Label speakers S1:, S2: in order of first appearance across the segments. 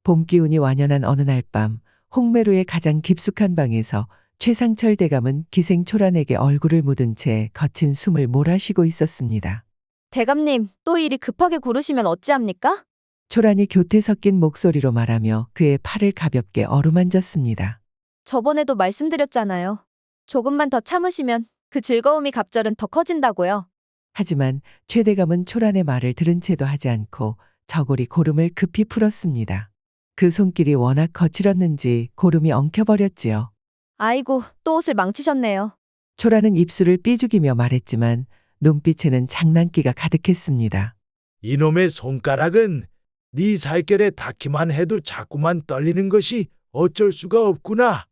S1: 봄 기운이 완연한 어느 날 밤, 홍매로의 가장 깊숙한 방에서 최상철 대감은 기생 초란에게 얼굴을 묻은 채 거친 숨을 몰아쉬고 있었습니다.
S2: 대감님, 또 일이 급하게 구르시면 어찌합니까?
S1: 초란이 교태 섞인 목소리로 말하며 그의 팔을 가볍게 어루만졌습니다.
S2: 저번에도 말씀드렸잖아요. 조금만 더 참으시면 그 즐거움이 갑절은 더 커진다고요.
S1: 하지만 최 대감은 초란의 말을 들은 채도 하지 않고 저고리 고름을 급히 풀었습니다. 그 손길이 워낙 거칠었는지 고름이 엉켜버렸지요.
S2: 아이고, 또 옷을 망치셨네요.
S1: 초란은 입술을 삐죽이며 말했지만 눈빛에는 장난기가 가득했습니다.
S3: 이놈의 손가락은 네 살결에 닿기만 해도 자꾸만 떨리는 것이 어쩔 수가 없구나.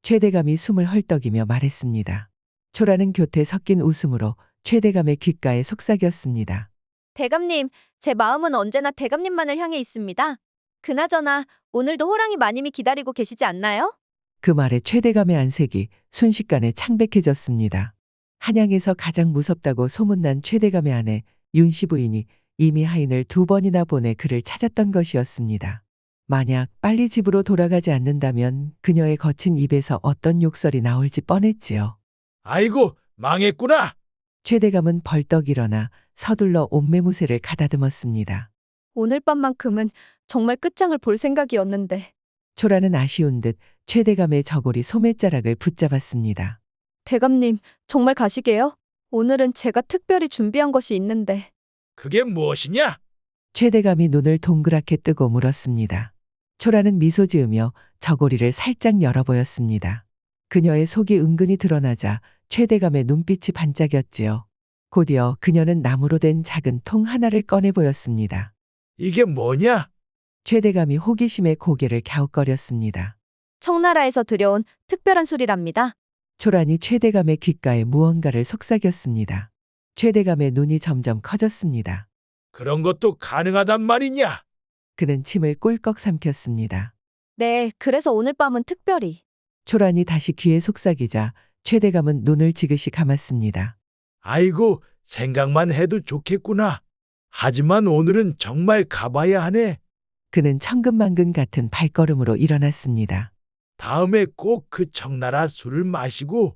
S1: 최 대감이 숨을 헐떡이며 말했습니다. 초란은 교태 섞인 웃음으로 최 대감의 귓가에 속삭였습니다.
S2: 대감님, 제 마음은 언제나 대감님만을 향해 있습니다. 그나저나 오늘도 호랑이 마님이 기다리고 계시지 않나요?
S1: 그 말에 최 대감의 안색이 순식간에 창백해졌습니다. 한양에서 가장 무섭다고 소문난 최 대감의 아내 윤씨 부인이 이미 하인을 2번이나 보내 그를 찾았던 것이었습니다. 만약 빨리 집으로 돌아가지 않는다면 그녀의 거친 입에서 어떤 욕설이 나올지 뻔했지요.
S3: 아이고, 망했구나.
S1: 최 대감은 벌떡 일어나 서둘러 옷매무새를 가다듬었습니다.
S2: 오늘 밤만큼은 정말 끝장을 볼 생각이었는데.
S1: 초라는 아쉬운 듯 최 대감의 저고리 소매자락을 붙잡았습니다.
S2: 대감님, 정말 가시게요? 오늘은 제가 특별히 준비한 것이 있는데.
S3: 그게 무엇이냐?
S1: 최 대감이 눈을 동그랗게 뜨고 물었습니다. 초라는 미소 지으며 저고리를 살짝 열어 보였습니다. 그녀의 속이 은근히 드러나자 최 대감의 눈빛이 반짝였지요. 곧이어 그녀는 나무로 된 작은 통 하나를 꺼내 보였습니다.
S3: 이게 뭐냐?
S1: 최 대감이 호기심에 고개를 갸웃거렸습니다.
S2: 청나라에서 들여온 특별한 술이랍니다.
S1: 초란이 최 대감의 귓가에 무언가를 속삭였습니다. 최 대감의 눈이 점점 커졌습니다.
S3: 그런 것도 가능하단 말이냐?
S1: 그는 침을 꿀꺽 삼켰습니다.
S2: 네, 그래서 오늘 밤은 특별히.
S1: 초란이 다시 귀에 속삭이자 최 대감은 눈을 지그시 감았습니다.
S3: 아이고, 생각만 해도 좋겠구나. 하지만 오늘은 정말 가봐야 하네.
S1: 그는 천근만근 같은 발걸음으로 일어났습니다.
S3: 다음에 꼭 그 청나라 술을 마시고.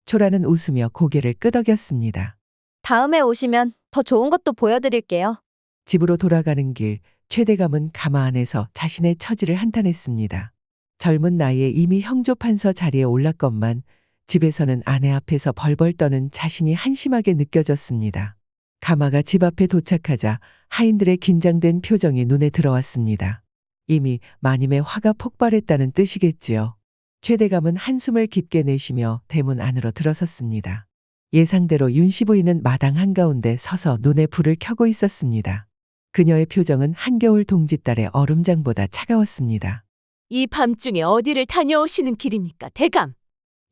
S1: 초라는 웃으며 고개를 끄덕였습니다.
S2: 다음에 오시면 더 좋은 것도 보여드릴게요.
S1: 집으로 돌아가는 길, 최 대감은 가마 안에서 자신의 처지를 한탄했습니다. 젊은 나이에 이미 형조 판서 자리에 올랐건만 집에서는 아내 앞에서 벌벌 떠는 자신이 한심하게 느껴졌습니다. 가마가 집 앞에 도착하자 하인들의 긴장된 표정이 눈에 들어왔습니다. 이미 마님의 화가 폭발했다는 뜻이겠지요. 최 대감은 한숨을 깊게 내쉬며 대문 안으로 들어섰습니다. 예상대로 윤씨 부인은 마당 한가운데 서서 눈에 불을 켜고 있었습니다. 그녀의 표정은 한겨울 동짓달의 얼음장보다 차가웠습니다.
S4: 이 밤중에 어디를 다녀오시는 길입니까, 대감?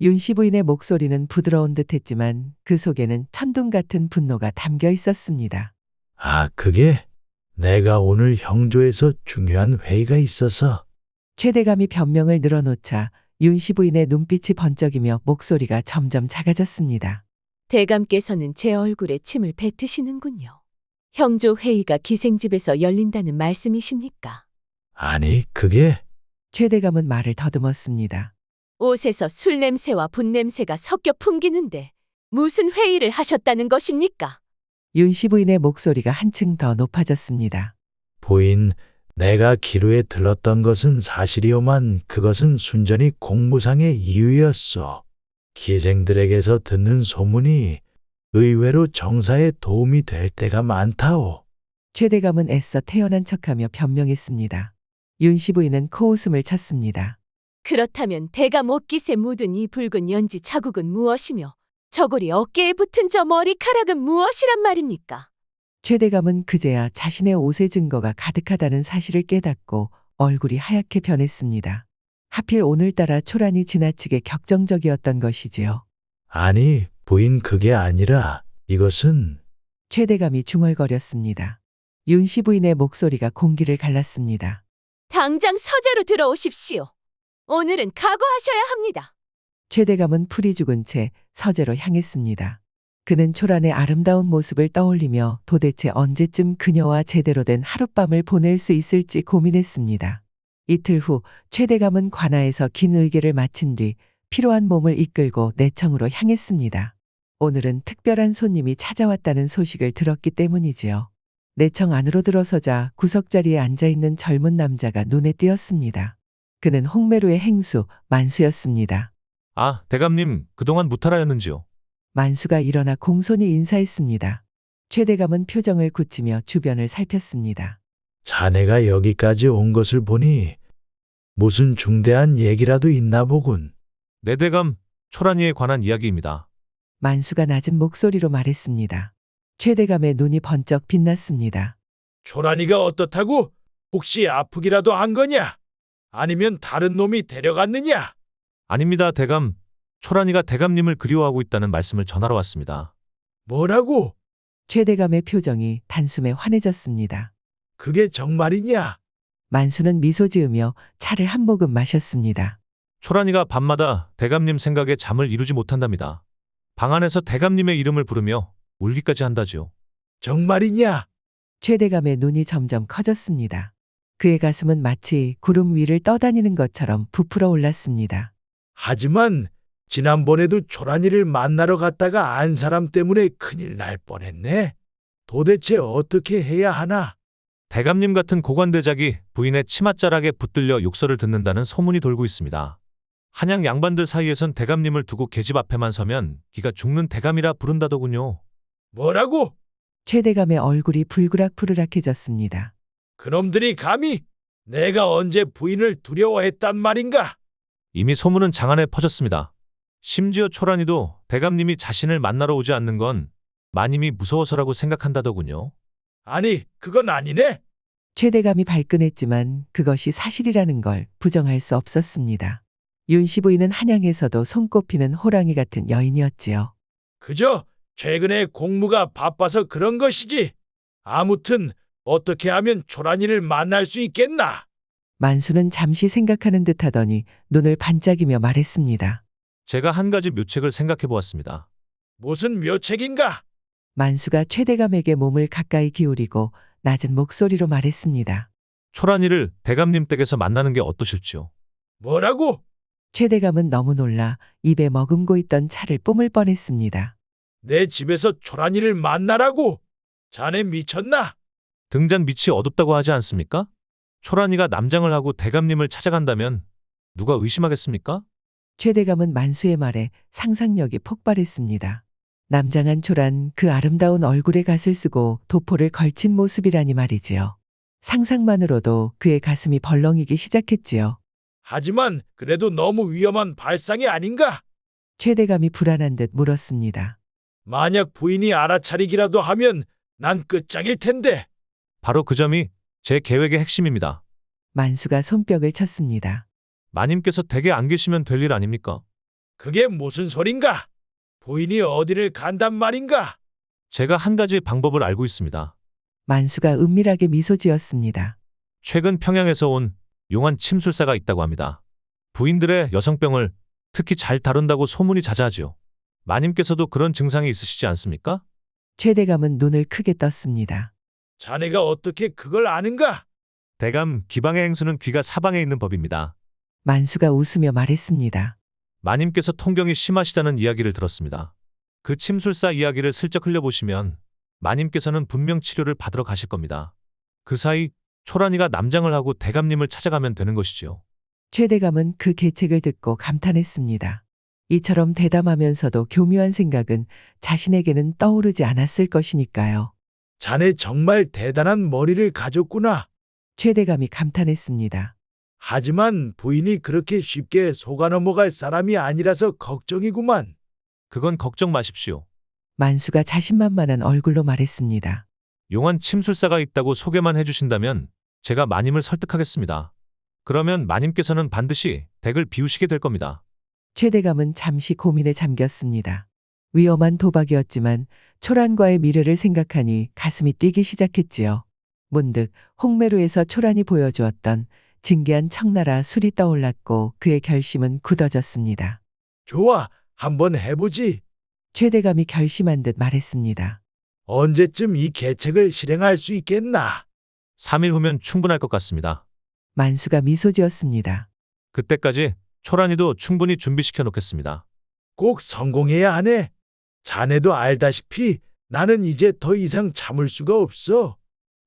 S1: 윤씨 부인의 목소리는 부드러운 듯했지만 그 속에는 천둥 같은 분노가 담겨 있었습니다.
S3: 아, 그게 내가 오늘 형조에서 중요한 회의가 있어서.
S1: 최 대감이 변명을 늘어놓자 윤씨 부인의 눈빛이 번쩍이며 목소리가 점점 작아졌습니다.
S4: 대감께서는 제 얼굴에 침을 뱉으시는군요. 형조 회의가 기생집에서 열린다는 말씀이십니까?
S3: 아니, 그게
S1: 최 대감은 말을 더듬었습니다.
S4: 옷에서 술 냄새와 분 냄새가 섞여 풍기는데 무슨 회의를 하셨다는 것입니까?
S1: 윤씨 부인의 목소리가 한층 더 높아졌습니다.
S3: 부인, 내가 기루에 들렀던 것은 사실이오만 그것은 순전히 공무상의 이유였소. 기생들에게서 듣는 소문이 의외로 정사에 도움이 될 때가 많다오.
S1: 최 대감은 애써 태연한 척하며 변명했습니다. 윤씨 부인은 코웃음을 쳤습니다.
S4: 그렇다면 대감 옷깃에 묻은 이 붉은 연지 자국은 무엇이며 저고리 어깨에 붙은 저 머리카락은 무엇이란 말입니까?
S1: 최 대감은 그제야 자신의 옷의 증거가 가득하다는 사실을 깨닫고 얼굴이 하얗게 변했습니다. 하필 오늘따라 초란이 지나치게 격정적이었던 것이지요.
S3: 아니, 부인 그게 아니라 이것은
S1: 최 대감이 중얼거렸습니다. 윤씨 부인의 목소리가 공기를 갈랐습니다.
S4: 당장 서재로 들어오십시오. 오늘은 각오하셔야 합니다.
S1: 최 대감은 풀이 죽은 채 서재로 향했습니다. 그는 초란의 아름다운 모습을 떠올리며 도대체 언제쯤 그녀와 제대로 된 하룻밤을 보낼 수 있을지 고민했습니다. 이틀 후 최대감은 관아에서 긴 의계를 마친 뒤 피로한 몸을 이끌고 내청으로 향했습니다. 오늘은 특별한 손님이 찾아왔다는 소식을 들었기 때문이지요. 내청 안으로 들어서자 구석자리에 앉아있는 젊은 남자가 눈에 띄었습니다. 그는 홍매로의 행수 만수였습니다.
S5: 아, 대감님, 그동안 무탈하였는지요?
S1: 만수가 일어나 공손히 인사했습니다. 최대감은 표정을 굳히며 주변을 살폈습니다.
S3: 자네가 여기까지 온 것을 보니 무슨 중대한 얘기라도 있나 보군.
S5: 네, 대감, 초란이에 관한 이야기입니다.
S1: 만수가 낮은 목소리로 말했습니다. 최대감의 눈이 번쩍 빛났습니다.
S3: 초란이가 어떻다고? 혹시 아프기라도 한 거냐? 아니면 다른 놈이 데려갔느냐?
S5: 아닙니다, 대감. 초란이가 대감님을 그리워하고 있다는 말씀을 전하러 왔습니다.
S3: 뭐라고?
S1: 최대감의 표정이 단숨에 환해졌습니다.
S3: 그게 정말이냐?
S1: 만수는 미소 지으며 차를 한 모금 마셨습니다.
S5: 초란이가 밤마다 대감님 생각에 잠을 이루지 못한답니다. 방 안에서 대감님의 이름을 부르며 울기까지 한다지요.
S3: 정말이냐?
S1: 최대감의 눈이 점점 커졌습니다. 그의 가슴은 마치 구름 위를 떠다니는 것처럼 부풀어 올랐습니다.
S3: 하지만 지난번에도 초란이를 만나러 갔다가 안 사람 때문에 큰일 날 뻔했네. 도대체 어떻게 해야 하나?
S5: 대감님 같은 고관대작이 부인의 치맛자락에 붙들려 욕설을 듣는다는 소문이 돌고 있습니다. 한양 양반들 사이에선 대감님을 두고 계집 앞에만 서면 기가 죽는 대감이라 부른다더군요.
S3: 뭐라고?
S1: 최대감의 얼굴이 불그락부르락해졌습니다.
S3: 그놈들이 감히 내가 언제 부인을 두려워했단 말인가?
S5: 이미 소문은 장안에 퍼졌습니다. 심지어 초란이도 대감님이 자신을 만나러 오지 않는 건 마님이 무서워서라고 생각한다더군요.
S3: 아니, 그건 아니네.
S1: 최대감이 발끈했지만 그것이 사실이라는 걸 부정할 수 없었습니다. 윤씨 부인은 한양에서도 손꼽히는 호랑이 같은 여인이었지요.
S3: 그저 최근에 공무가 바빠서 그런 것이지. 아무튼 어떻게 하면 초란이를 만날 수 있겠나?
S1: 만수는 잠시 생각하는 듯 하더니 눈을 반짝이며 말했습니다.
S5: 제가 한 가지 묘책을 생각해 보았습니다.
S3: 무슨 묘책인가?
S1: 만수가 최대감에게 몸을 가까이 기울이고 낮은 목소리로 말했습니다.
S5: 초란이를 대감님 댁에서 만나는 게 어떠실지요?
S3: 뭐라고?
S1: 최대감은 너무 놀라 입에 머금고 있던 차를 뿜을 뻔했습니다.
S3: 내 집에서 초란이를 만나라고? 자네 미쳤나?
S5: 등잔 밑이 어둡다고 하지 않습니까? 초란이가 남장을 하고 대감님을 찾아간다면 누가 의심하겠습니까?
S1: 최대감은 만수의 말에 상상력이 폭발했습니다. 남장한 초란 그 아름다운 얼굴에 갓을 쓰고 도포를 걸친 모습이라니 말이지요. 상상만으로도 그의 가슴이 벌렁이기 시작했지요.
S3: 하지만 그래도 너무 위험한 발상이 아닌가?
S1: 최대감이 불안한 듯 물었습니다.
S3: 만약 부인이 알아차리기라도 하면 난 끝장일 텐데.
S5: 바로 그 점이 제 계획의 핵심입니다.
S1: 만수가 손뼉을 쳤습니다.
S5: 마님께서 댁에 안 계시면 될 일 아닙니까?
S3: 그게 무슨 소린가? 부인이 어디를 간단 말인가?
S5: 제가 한 가지 방법을 알고 있습니다.
S1: 만수가 은밀하게 미소 지었습니다.
S5: 최근 평양에서 온 용한 침술사가 있다고 합니다. 부인들의 여성병을 특히 잘 다룬다고 소문이 자자하지요. 마님께서도 그런 증상이 있으시지 않습니까?
S1: 최대감은 눈을 크게 떴습니다.
S3: 자네가 어떻게 그걸 아는가?
S5: 대감, 기방의 행수는 귀가 사방에 있는 법입니다.
S1: 만수가 웃으며 말했습니다.
S5: 마님께서 통경이 심하시다는 이야기를 들었습니다. 그 침술사 이야기를 슬쩍 흘려보시면 마님께서는 분명 치료를 받으러 가실 겁니다. 그 사이 초란이가 남장을 하고 대감님을 찾아가면 되는 것이지요.
S1: 최대감은 그 계책을 듣고 감탄했습니다. 이처럼 대담하면서도 교묘한 생각은 자신에게는 떠오르지 않았을 것이니까요.
S3: 자네 정말 대단한 머리를 가졌구나.
S1: 최대감이 감탄했습니다.
S3: 하지만 부인이 그렇게 쉽게 속아 넘어갈 사람이 아니라서 걱정이구만.
S5: 그건 걱정 마십시오.
S1: 만수가 자신만만한 얼굴로 말했습니다.
S5: 용한 침술사가 있다고 소개만 해주신다면 제가 마님을 설득하겠습니다. 그러면 마님께서는 반드시 댁을 비우시게 될 겁니다.
S1: 최대감은 잠시 고민에 잠겼습니다. 위험한 도박이었지만 초란과의 미래를 생각하니 가슴이 뛰기 시작했지요. 문득 홍매로에서 초란이 보여주었던 진귀한 청나라 술이 떠올랐고 그의 결심은 굳어졌습니다.
S3: 좋아, 한번 해보지.
S1: 최대감이 결심한 듯 말했습니다.
S3: 언제쯤 이 계책을 실행할 수 있겠나?
S5: 3일 후면 충분할 것 같습니다.
S1: 만수가 미소 지었습니다.
S5: 그때까지 초란이도 충분히 준비시켜 놓겠습니다.
S3: 꼭 성공해야 하네. 자네도 알다시피 나는 이제 더 이상 참을 수가 없어.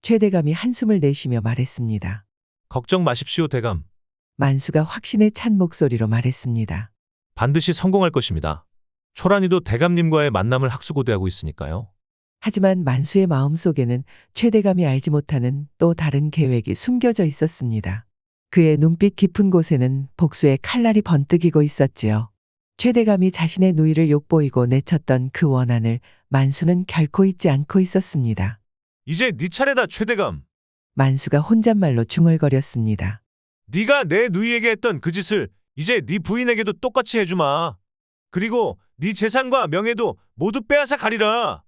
S1: 최대감이 한숨을 내쉬며 말했습니다.
S5: 걱정 마십시오, 대감.
S1: 만수가 확신에 찬 목소리로 말했습니다.
S5: 반드시 성공할 것입니다. 초란이도 대감님과의 만남을 학수고대하고 있으니까요.
S1: 하지만 만수의 마음속에는 최대감이 알지 못하는 또 다른 계획이 숨겨져 있었습니다. 그의 눈빛 깊은 곳에는 복수의 칼날이 번뜩이고 있었지요. 최대감이 자신의 누이를 욕보이고 내쳤던 그 원한을 만수는 결코 잊지 않고 있었습니다.
S5: 이제 네 차례다, 최대감.
S1: 만수가 혼잣말로 중얼거렸습니다.
S5: 네가 내 누이에게 했던 그 짓을 이제 네 부인에게도 똑같이 해주마. 그리고 네 재산과 명예도 모두 빼앗아 가리라.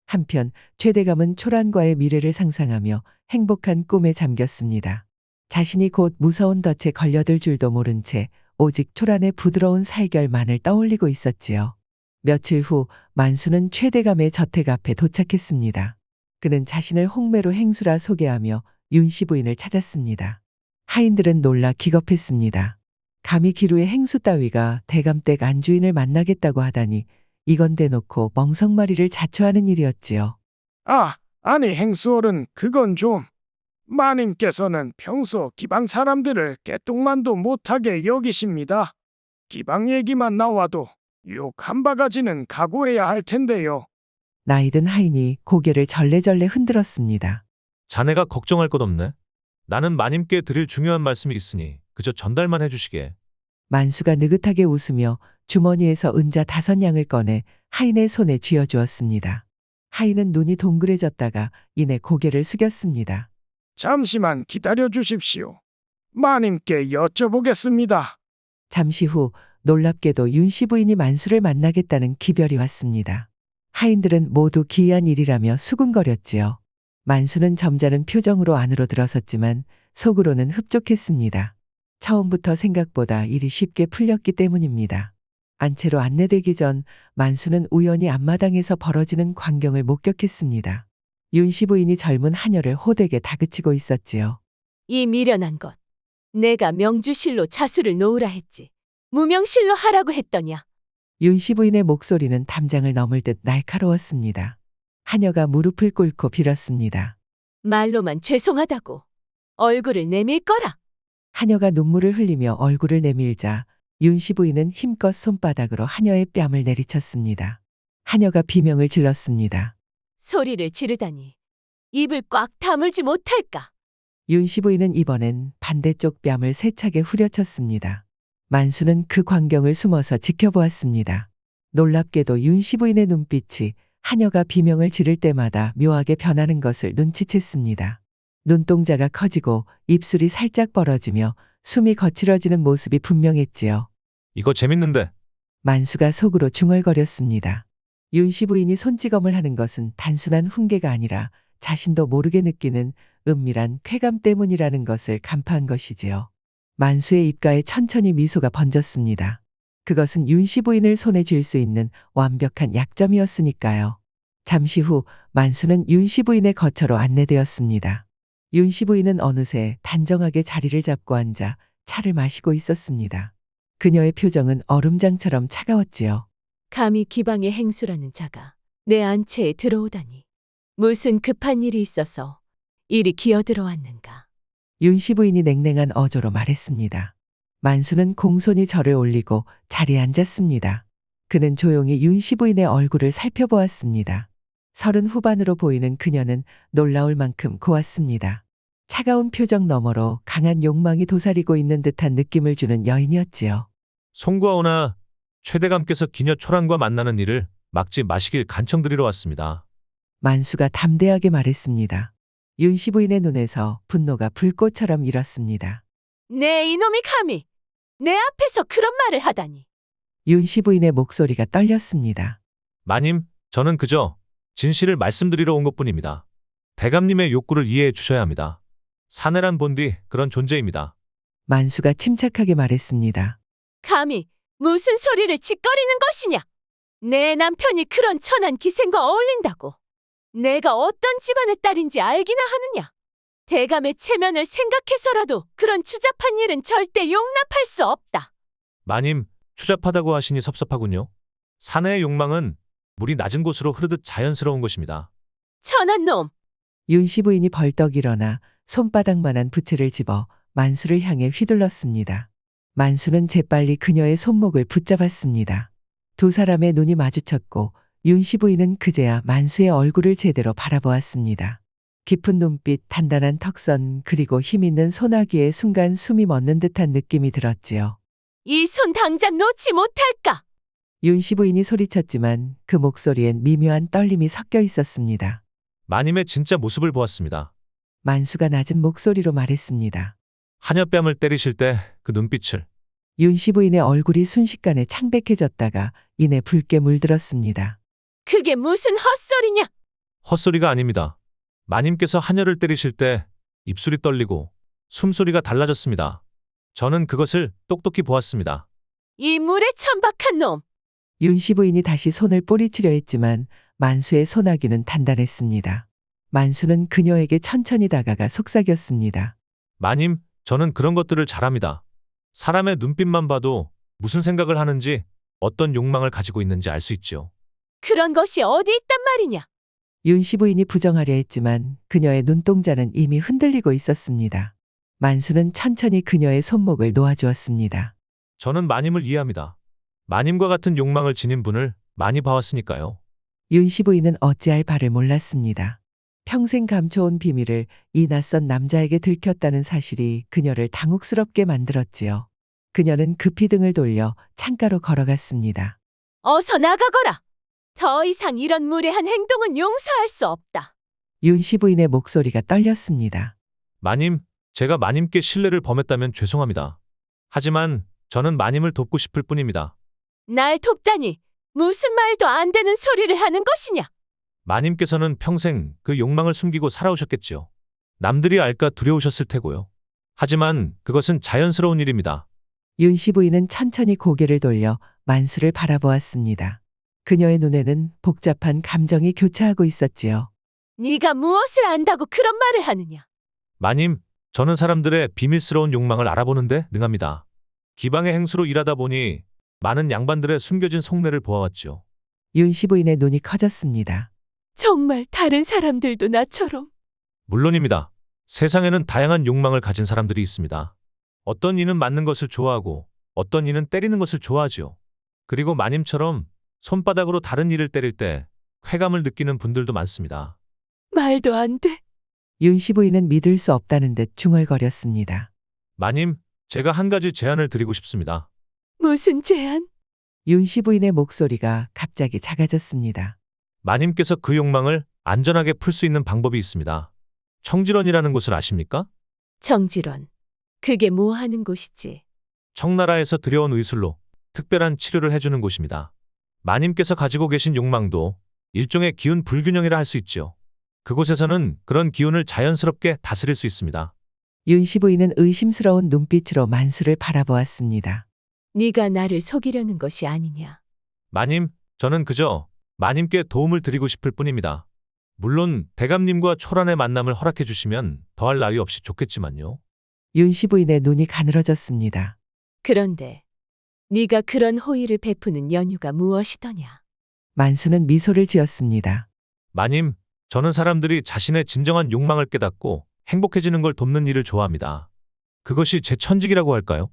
S1: 한편 최대감은 초란과의 미래를 상상하며 행복한 꿈에 잠겼습니다. 자신이 곧 무서운 덫에 걸려들 줄도 모른 채 오직 초란의 부드러운 살결만을 떠올리고 있었지요. 며칠 후 만수는 최대감의 저택 앞에 도착했습니다. 그는 자신을 홍매로 행수라 소개하며 윤씨 부인을 찾았습니다. 하인들은 놀라 기겁했습니다. 감히 기루의 행수 따위가 대감댁 안주인을 만나겠다고 하다니 이건 대놓고 멍석마리를 자초하는 일이었지요.
S6: 아니 행수어른 그건 좀. 마님께서는 평소 기방 사람들을 깨똥만도 못하게 여기십니다. 기방 얘기만 나와도 욕 한 바가지는 각오해야 할 텐데요.
S1: 나이든 하인이 고개를 절레절레 흔들었습니다.
S5: 자네가 걱정할 것 없네. 나는 마님께 드릴 중요한 말씀이 있으니 그저 전달만 해주시게.
S1: 만수가 느긋하게 웃으며 주머니에서 은자 5냥을 꺼내 하인의 손에 쥐어주었습니다. 하인은 눈이 동그래졌다가 이내 고개를 숙였습니다.
S6: 잠시만 기다려 주십시오. 마님께 여쭤보겠습니다.
S1: 잠시 후 놀랍게도 윤씨 부인이 만수를 만나겠다는 기별이 왔습니다. 하인들은 모두 기이한 일이라며 수군거렸지요. 만수는 점잖은 표정으로 안으로 들어섰지만 속으로는 흡족했습니다. 처음부터 생각보다 일이 쉽게 풀렸기 때문입니다. 안채로 안내되기 전 만수는 우연히 앞마당에서 벌어지는 광경을 목격했습니다. 윤씨 부인이 젊은 하녀를 호되게 다그치고 있었지요.
S4: 이 미련한 것. 내가 명주실로 자수를 놓으라 했지. 무명실로 하라고 했더냐.
S1: 윤씨 부인의 목소리는 담장을 넘을 듯 날카로웠습니다. 하녀가 무릎을 꿇고 빌었습니다.
S4: 말로만 죄송하다고. 얼굴을 내밀 거라.
S1: 하녀가 눈물을 흘리며 얼굴을 내밀자 윤씨 부인은 힘껏 손바닥으로 하녀의 뺨을 내리쳤습니다. 하녀가 비명을 질렀습니다.
S4: 소리를 지르다니. 입을 꽉 다물지 못할까.
S1: 윤씨 부인은 이번엔 반대쪽 뺨을 세차게 후려쳤습니다. 만수는 그 광경을 숨어서 지켜보았습니다. 놀랍게도 윤씨 부인의 눈빛이 하녀가 비명을 지를 때마다 묘하게 변하는 것을 눈치챘습니다. 눈동자가 커지고 입술이 살짝 벌어지며 숨이 거칠어지는 모습이 분명했지요.
S5: 이거 재밌는데.
S1: 만수가 속으로 중얼거렸습니다. 윤씨 부인이 손찌검을 하는 것은 단순한 훈계가 아니라 자신도 모르게 느끼는 은밀한 쾌감 때문이라는 것을 간파한 것이지요. 만수의 입가에 천천히 미소가 번졌습니다. 그것은 윤씨 부인을 손에 쥘 수 있는 완벽한 약점이었으니까요. 잠시 후 만수는 윤씨 부인의 거처로 안내되었습니다. 윤씨 부인은 어느새 단정하게 자리를 잡고 앉아 차를 마시고 있었습니다. 그녀의 표정은 얼음장처럼 차가웠지요.
S4: 감히 기방의 행수라는 자가 내 안채에 들어오다니. 무슨 급한 일이 있어서 이리 기어들어왔는가.
S1: 윤씨 부인이 냉랭한 어조로 말했습니다. 만수는 공손히 절을 올리고 자리에 앉았습니다. 그는 조용히 윤씨 부인의 얼굴을 살펴보았습니다. 30 후반으로 보이는 그녀는 놀라울 만큼 고왔습니다. 차가운 표정 너머로 강한 욕망이 도사리고 있는 듯한 느낌을 주는 여인이었지요.
S5: 송구하오나 최대감께서 기녀 초란과 만나는 일을 막지 마시길 간청드리러 왔습니다.
S1: 만수가 담대하게 말했습니다. 윤씨 부인의 눈에서 분노가 불꽃처럼 일었습니다.
S4: 내 이놈이 감히 내 앞에서 그런 말을 하다니.
S1: 윤씨 부인의 목소리가 떨렸습니다.
S5: 마님, 저는 그저 진실을 말씀드리러 온 것뿐입니다. 대감님의 욕구를 이해해 주셔야 합니다. 사내란 본디 그런 존재입니다.
S1: 만수가 침착하게 말했습니다.
S4: 감히 무슨 소리를 짓거리는 것이냐. 내 남편이 그런 천한 기생과 어울린다고. 내가 어떤 집안의 딸인지 알기나 하느냐. 대감의 체면을 생각해서라도 그런 추잡한 일은 절대 용납할 수 없다.
S5: 마님, 추잡하다고 하시니 섭섭하군요. 사내의 욕망은 물이 낮은 곳으로 흐르듯 자연스러운 것입니다.
S4: 천한 놈!
S1: 윤씨 부인이 벌떡 일어나 손바닥만한 부채를 집어 만수를 향해 휘둘렀습니다. 만수는 재빨리 그녀의 손목을 붙잡았습니다. 두 사람의 눈이 마주쳤고 윤씨 부인은 그제야 만수의 얼굴을 제대로 바라보았습니다. 깊은 눈빛, 단단한 턱선, 그리고 힘있는 소나기에 순간 숨이 멎는 듯한 느낌이 들었지요.
S4: 이 손 당장 놓지 못할까?
S1: 윤씨 부인이 소리쳤지만 그 목소리엔 미묘한 떨림이 섞여 있었습니다.
S5: 마님의 진짜 모습을 보았습니다.
S1: 만수가 낮은 목소리로 말했습니다.
S5: 한여뺨을 때리실 때 그 눈빛을.
S1: 윤씨 부인의 얼굴이 순식간에 창백해졌다가 이내 붉게 물들었습니다.
S4: 그게 무슨 헛소리냐?
S5: 헛소리가 아닙니다. 마님께서 한여를 때리실 때 입술이 떨리고 숨소리가 달라졌습니다. 저는 그것을 똑똑히 보았습니다.
S4: 이 물에 천박한 놈!
S1: 윤씨 부인이 다시 손을 뿌리치려 했지만 만수의 소나기는 단단했습니다. 만수는 그녀에게 천천히 다가가 속삭였습니다.
S5: 마님, 저는 그런 것들을 잘합니다. 사람의 눈빛만 봐도 무슨 생각을 하는지, 어떤 욕망을 가지고 있는지 알 수 있지요.
S4: 그런 것이 어디 있단 말이냐?
S1: 윤씨 부인이 부정하려 했지만 그녀의 눈동자는 이미 흔들리고 있었습니다. 만수는 천천히 그녀의 손목을 놓아주었습니다.
S5: 저는 마님을 이해합니다. 마님과 같은 욕망을 지닌 분을 많이 봐왔으니까요.
S1: 윤씨 부인은 어찌할 바를 몰랐습니다. 평생 감춰온 비밀을 이 낯선 남자에게 들켰다는 사실이 그녀를 당혹스럽게 만들었지요. 그녀는 급히 등을 돌려 창가로 걸어갔습니다.
S4: 어서 나가거라! 더 이상 이런 무례한 행동은 용서할 수 없다.
S1: 윤씨 부인의 목소리가 떨렸습니다.
S5: 마님, 제가 마님께 신뢰를 범했다면 죄송합니다. 하지만 저는 마님을 돕고 싶을 뿐입니다.
S4: 날 돕다니 무슨 말도 안 되는 소리를 하는 것이냐?
S5: 마님께서는 평생 그 욕망을 숨기고 살아오셨겠지요. 남들이 알까 두려우셨을 테고요. 하지만 그것은 자연스러운 일입니다.
S1: 윤씨 부인은 천천히 고개를 돌려 만수를 바라보았습니다. 그녀의 눈에는 복잡한 감정이 교차하고 있었지요.
S4: 네가 무엇을 안다고 그런 말을 하느냐?
S5: 마님, 저는 사람들의 비밀스러운 욕망을 알아보는데 능합니다. 기방의 행수로 일하다 보니 많은 양반들의 숨겨진 속내를 보아왔죠.
S1: 윤씨 부인의 눈이 커졌습니다.
S4: 정말 다른 사람들도 나처럼
S5: 물론입니다. 세상에는 다양한 욕망을 가진 사람들이 있습니다. 어떤 이는 맞는 것을 좋아하고 어떤 이는 때리는 것을 좋아하지요. 그리고 마님처럼 손바닥으로 다른 이를 때릴 때 쾌감을 느끼는 분들도 많습니다.
S4: 말도 안 돼.
S1: 윤씨 부인은 믿을 수 없다는 듯 중얼거렸습니다.
S5: 마님, 제가 한 가지 제안을 드리고 싶습니다.
S4: 무슨 제안?
S1: 윤씨 부인의 목소리가 갑자기 작아졌습니다.
S5: 마님께서 그 욕망을 안전하게 풀 수 있는 방법이 있습니다. 청지런이라는 곳을 아십니까?
S4: 정지론. 그게 뭐 하는 곳이지?
S5: 청나라에서 들여온 의술로 특별한 치료를 해주는 곳입니다. 마님께서 가지고 계신 욕망도 일종의 기운 불균형이라 할 수 있지요. 그곳에서는 그런 기운을 자연스럽게 다스릴 수 있습니다.
S1: 윤씨 부인은 의심스러운 눈빛으로 만수를 바라보았습니다.
S4: 네가 나를 속이려는 것이 아니냐?
S5: 마님, 저는 그저 마님께 도움을 드리고 싶을 뿐입니다. 물론 대감님과 초란의 만남을 허락해 주시면 더할 나위 없이 좋겠지만요.
S1: 윤씨 부인의 눈이 가늘어졌습니다.
S4: 그런데 네가 그런 호의를 베푸는 연유가 무엇이더냐?
S1: 만수는 미소를 지었습니다.
S5: 마님, 저는 사람들이 자신의 진정한 욕망을 깨닫고 행복해지는 걸 돕는 일을 좋아합니다. 그것이 제 천직이라고 할까요?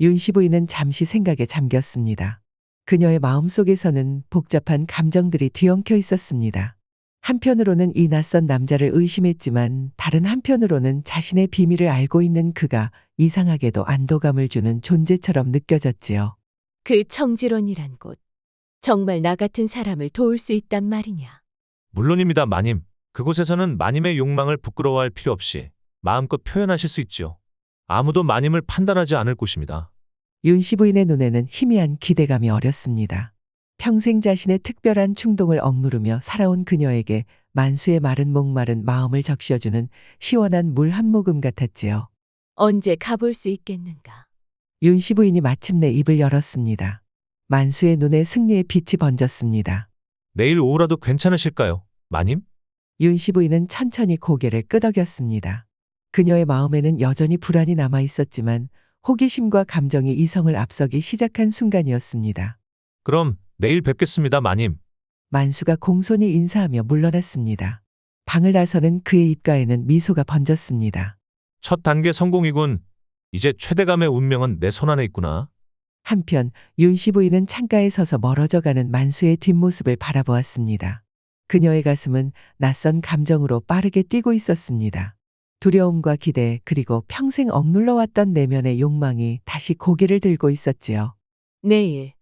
S1: 윤씨 부인은 잠시 생각에 잠겼습니다. 그녀의 마음속에서는 복잡한 감정들이 뒤엉켜 있었습니다. 한편으로는 이 낯선 남자를 의심했지만 다른 한편으로는 자신의 비밀을 알고 있는 그가 이상하게도 안도감을 주는 존재처럼 느껴졌지요.
S4: 그 청지론이란 곳. 정말 나 같은 사람을 도울 수 있단 말이냐?
S5: 물론입니다, 마님. 그곳에서는 마님의 욕망을 부끄러워할 필요 없이 마음껏 표현하실 수 있지요. 아무도 마님을 판단하지 않을 곳입니다.
S1: 윤씨 부인의 눈에는 희미한 기대감이 어렸습니다. 평생 자신의 특별한 충동을 억누르며 살아온 그녀에게 만수의 마른 목마른 마음을 적셔주는 시원한 물 한 모금 같았지요.
S4: 언제 가볼 수 있겠는가?
S1: 윤씨 부인이 마침내 입을 열었습니다. 만수의 눈에 승리의 빛이 번졌습니다.
S5: 내일 오후라도 괜찮으실까요, 마님?
S1: 윤씨 부인은 천천히 고개를 끄덕였습니다. 그녀의 마음에는 여전히 불안이 남아 있었지만 호기심과 감정이 이성을 앞서기 시작한 순간이었습니다.
S5: 그럼 내일 뵙겠습니다, 마님.
S1: 만수가 공손히 인사하며 물러났습니다. 방을 나서는 그의 입가에는 미소가 번졌습니다.
S5: 첫 단계 성공이군. 이제 최대감의 운명은 내 손안에 있구나.
S1: 한편 윤씨 부인은 창가에 서서 멀어져가는 만수의 뒷모습을 바라보았습니다. 그녀의 가슴은 낯선 감정으로 빠르게 뛰고 있었습니다. 두려움과 기대 그리고 평생 억눌러왔던 내면의 욕망이 다시 고개를 들고 있었지요.
S4: 내일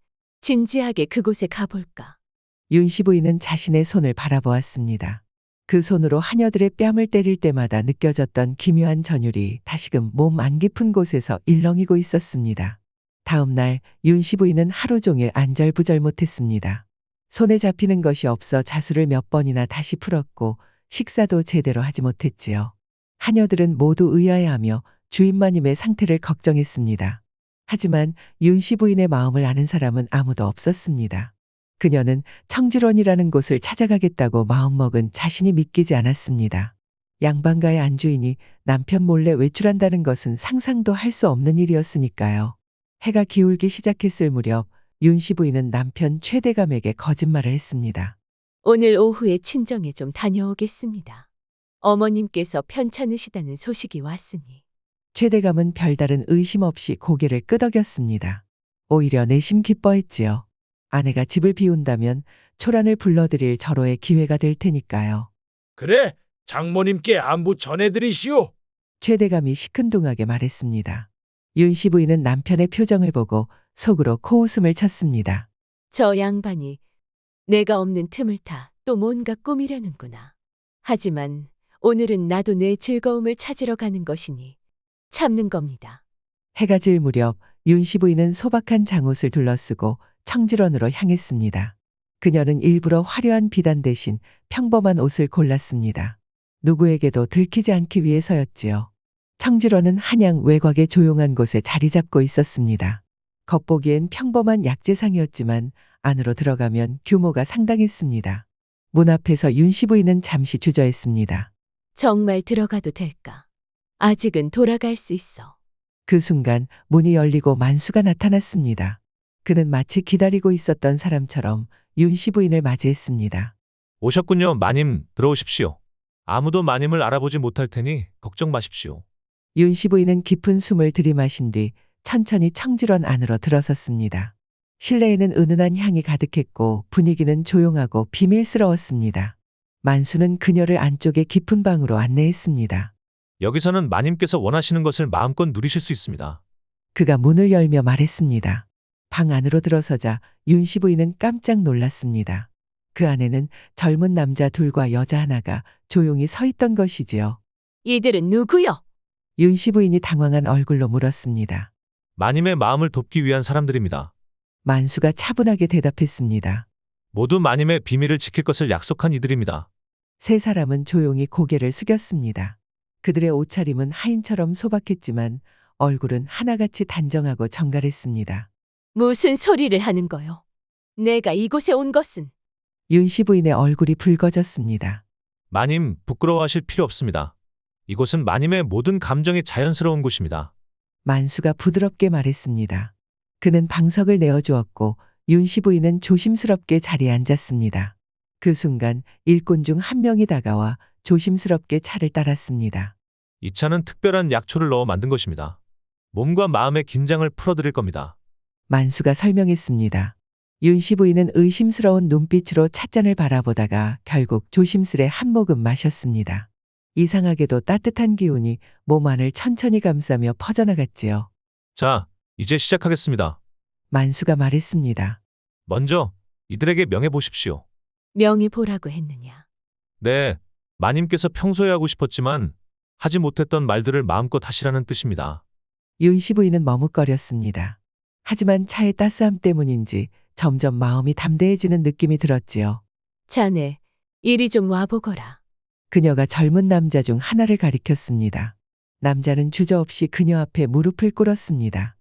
S4: 진지하게 그곳에 가볼까?
S1: 윤씨 부인은 자신의 손을 바라보았습니다. 그 손으로 하녀들의 뺨을 때릴 때마다 느껴졌던 기묘한 전율이 다시금 몸 안 깊은 곳에서 일렁이고 있었습니다. 다음 날 윤씨 부인은 하루 종일 안절부절 못했습니다. 손에 잡히는 것이 없어 자수를 몇 번이나 다시 풀었고 식사도 제대로 하지 못했지요. 하녀들은 모두 의아해하며 주인마님의 상태를 걱정했습니다. 하지만 윤씨 부인의 마음을 아는 사람은 아무도 없었습니다. 그녀는 청지론이라는 곳을 찾아가겠다고 마음먹은 자신이 믿기지 않았습니다. 양반가의 안주인이 남편 몰래 외출한다는 것은 상상도 할 수 없는 일이었으니까요. 해가 기울기 시작했을 무렵 윤씨 부인은 남편 최대감에게 거짓말을 했습니다.
S4: 오늘 오후에 친정에 좀 다녀오겠습니다. 어머님께서 편찮으시다는 소식이 왔으니.
S1: 최대감은 별다른 의심 없이 고개를 끄덕였습니다. 오히려 내심 기뻐했지요. 아내가 집을 비운다면 초란을 불러들일 절호의 기회가 될 테니까요.
S3: 그래, 장모님께 안부 전해드리시오.
S1: 최대감이 시큰둥하게 말했습니다. 윤씨 부인은 남편의 표정을 보고 속으로 코웃음을 쳤습니다.
S4: 저 양반이 내가 없는 틈을 타 또 뭔가 꾸미려는구나. 하지만 오늘은 나도 내 즐거움을 찾으러 가는 것이니 참는 겁니다.
S1: 해가 질 무렵 윤씨 부인은 소박한 장옷을 둘러쓰고 청지론으로 향했습니다. 그녀는 일부러 화려한 비단 대신 평범한 옷을 골랐습니다. 누구에게도 들키지 않기 위해서였지요. 청지론은 한양 외곽의 조용한 곳에 자리 잡고 있었습니다. 겉보기엔 평범한 약재상이었지만 안으로 들어가면 규모가 상당했습니다. 문 앞에서 윤씨 부인은 잠시 주저했습니다.
S4: 정말 들어가도 될까? 아직은 돌아갈 수 있어.
S1: 그 순간 문이 열리고 만수가 나타났습니다. 그는 마치 기다리고 있었던 사람처럼 윤씨 부인을 맞이했습니다.
S5: 오셨군요, 마님. 들어오십시오. 아무도 마님을 알아보지 못할 테니 걱정 마십시오.
S1: 윤씨 부인은 깊은 숨을 들이마신 뒤 천천히 청지론 안으로 들어섰습니다. 실내에는 은은한 향이 가득했고 분위기는 조용하고 비밀스러웠습니다. 만수는 그녀를 안쪽의 깊은 방으로 안내했습니다.
S5: 여기서는 마님께서 원하시는 것을 마음껏 누리실 수 있습니다.
S1: 그가 문을 열며 말했습니다. 방 안으로 들어서자 윤씨 부인은 깜짝 놀랐습니다. 그 안에는 젊은 남자 둘과 여자 하나가 조용히 서 있던 것이지요.
S4: 이들은 누구요?
S1: 윤씨 부인이 당황한 얼굴로 물었습니다.
S5: 마님의 마음을 돕기 위한 사람들입니다.
S1: 만수가 차분하게 대답했습니다.
S5: 모두 마님의 비밀을 지킬 것을 약속한 이들입니다.
S1: 세 사람은 조용히 고개를 숙였습니다. 그들의 옷차림은 하인처럼 소박했지만 얼굴은 하나같이 단정하고 정갈했습니다.
S4: 무슨 소리를 하는 거요? 내가 이곳에 온 것은
S1: 윤씨 부인의 얼굴이 붉어졌습니다.
S5: 마님, 부끄러워하실 필요 없습니다. 이곳은 마님의 모든 감정이 자연스러운 곳입니다.
S1: 만수가 부드럽게 말했습니다. 그는 방석을 내어주었고 윤씨 부인은 조심스럽게 자리에 앉았습니다. 그 순간 일꾼 중 한 명이 다가와 조심스럽게 차를 따랐습니다.
S5: 이 차는 특별한 약초를 넣어 만든 것입니다. 몸과 마음의 긴장을 풀어드릴 겁니다.
S1: 만수가 설명했습니다. 윤씨 부인은 의심스러운 눈빛으로 찻잔을 바라보다가 결국 조심스레 한 모금 마셨습니다. 이상하게도 따뜻한 기운이 몸 안을 천천히 감싸며 퍼져나갔지요.
S5: 자, 이제 시작하겠습니다.
S1: 만수가 말했습니다.
S5: 먼저 이들에게 명해 보십시오.
S4: 명의 보라고 했느냐?
S5: 네, 마님께서 평소에 하고 싶었지만 하지 못했던 말들을 마음껏 하시라는 뜻입니다.
S1: 윤씨 부인은 머뭇거렸습니다. 하지만 차의 따스함 때문인지 점점 마음이 담대해지는 느낌이 들었지요.
S4: 자네, 이리 좀 와보거라.
S1: 그녀가 젊은 남자 중 하나를 가리켰습니다. 남자는 주저없이 그녀 앞에 무릎을 꿇었습니다.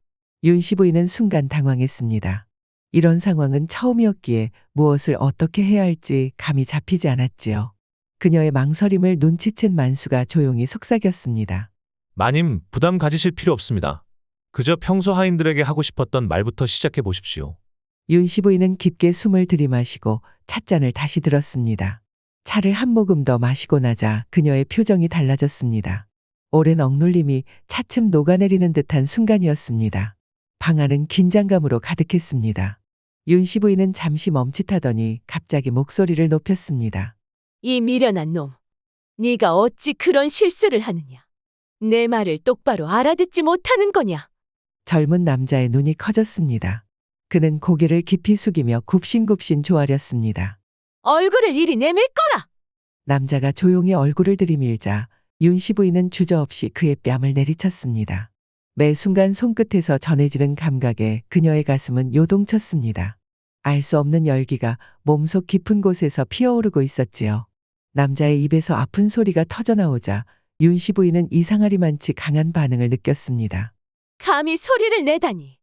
S1: 윤씨 부인은 순간 당황했습니다. 이런 상황은 처음이었기에 무엇을 어떻게 해야 할지 감이 잡히지 않았지요. 그녀의 망설임을 눈치챈 만수가 조용히 속삭였습니다.
S5: 마님, 부담 가지실 필요 없습니다. 그저 평소 하인들에게 하고 싶었던 말부터 시작해 보십시오.
S1: 윤씨 부인은 깊게 숨을 들이마시고 찻잔을 다시 들었습니다. 차를 한 모금 더 마시고 나자 그녀의 표정이 달라졌습니다. 오랜 억눌림이 차츰 녹아내리는 듯한 순간이었습니다. 방 안은 긴장감으로 가득했습니다. 윤씨 부인은 잠시 멈칫하더니 갑자기 목소리를 높였습니다.
S4: 이 미련한 놈, 네가 어찌 그런 실수를 하느냐? 내 말을 똑바로 알아듣지 못하는 거냐?
S1: 젊은 남자의 눈이 커졌습니다. 그는 고개를 깊이 숙이며 굽신굽신 조아렸습니다.
S4: 얼굴을 이리 내밀 거라!
S1: 남자가 조용히 얼굴을 들이밀자 윤씨 부인은 주저없이 그의 뺨을 내리쳤습니다. 매 순간 손끝에서 전해지는 감각에 그녀의 가슴은 요동쳤습니다. 알 수 없는 열기가 몸속 깊은 곳에서 피어오르고 있었지요. 남자의 입에서 아픈 소리가 터져나오자 윤씨 부인은 이상하리만치 강한 반응을 느꼈습니다.
S4: 감히 소리를 내다니!